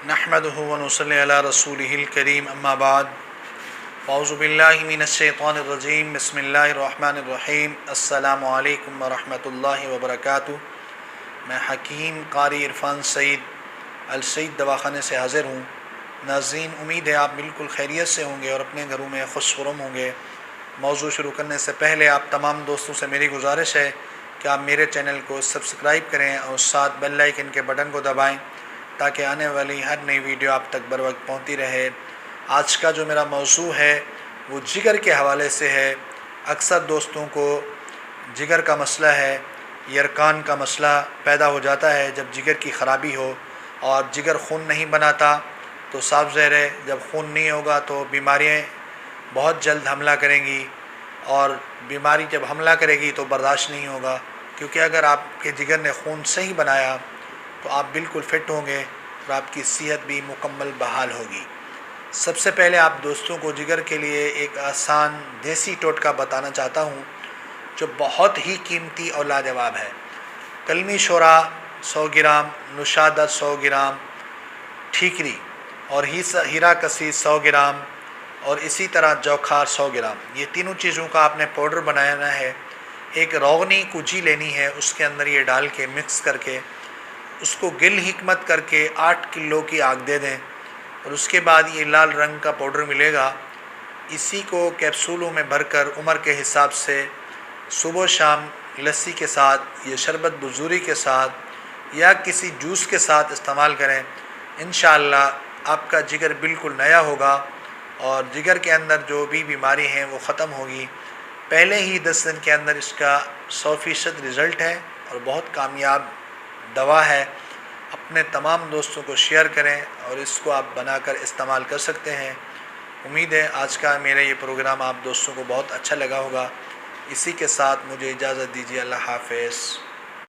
नहमदुहु व नुसल्ली अला रसूलिहिल करीम अम्मा बाद औज़ु बिल्लाहि मिनश शैतानिर रजीम बिस्मिल्लाहिर रहमानिर रहीम अस्सलामु अलैकुम व रहमतुल्लाहि व बरकातुहू। मैं हकीम कारी इरफान सईद अल सईद दवाखाने से हाज़िर हूँ। नाज़रीन, उम्मीद है आप बिल्कुल खैरियत से होंगे और अपने घरों में खुशखुरम होंगे। मौजू शुरू करने से पहले आप तमाम दोस्तों से मेरी गुजारिश है कि आप मेरे चैनल को सब्सक्राइब करें और साथ बेल आइकन के बटन को दबाएं ताकि आने वाली हर नई वीडियो आप तक बर वक्त पहुँचती रहे। आज का जो मेरा मौजू है वो जिगर के हवाले से है। अक्सर दोस्तों को जिगर का मसला है, यरकान का मसला पैदा हो जाता है जब जिगर की ख़राबी हो और जिगर खून नहीं बनाता। तो साफ ज़ाहिर है जब खून नहीं होगा तो बीमारियाँ बहुत जल्द हमला करेंगी और बीमारी जब हमला करेगी तो बर्दाश्त नहीं होगा, क्योंकि अगर आपके जिगर ने खून सही बनाया तो आप बिल्कुल फ़िट होंगे और आपकी सेहत भी मुकम्मल बहाल होगी। सबसे पहले आप दोस्तों को जिगर के लिए एक आसान देसी टोटका बताना चाहता हूँ जो बहुत ही कीमती और लाजवाब है। कलमी शोरा 100 ग्राम, नुशादा 100 ग्राम, ठीकरी और हीरा कसी 100 ग्राम और इसी तरह जौखार 100 ग्राम, ये तीनों चीज़ों का आपने पाउडर बनाना है। एक रोगनी कुजी लेनी है, उसके अंदर ये डाल के मिक्स करके उसको गिल हिकमत करके 8 किलो की आग दे दें और उसके बाद ये लाल रंग का पाउडर मिलेगा। इसी को कैप्सूलों में भरकर उम्र के हिसाब से सुबह शाम लस्सी के साथ या शरबत बुज़ूरी के साथ या किसी जूस के साथ इस्तेमाल करें। इंशाअल्लाह आपका जिगर बिल्कुल नया होगा और जिगर के अंदर जो भी बीमारी हैं वो ख़त्म होगी। पहले ही 10 दिन के अंदर इसका 100% रिज़ल्ट है और बहुत कामयाब दवा है। अपने तमाम दोस्तों को शेयर करें और इसको आप बनाकर इस्तेमाल कर सकते हैं। उम्मीद है आज का मेरा ये प्रोग्राम आप दोस्तों को बहुत अच्छा लगा होगा। इसी के साथ मुझे इजाज़त दीजिए। अल्लाह हाफ़िज़।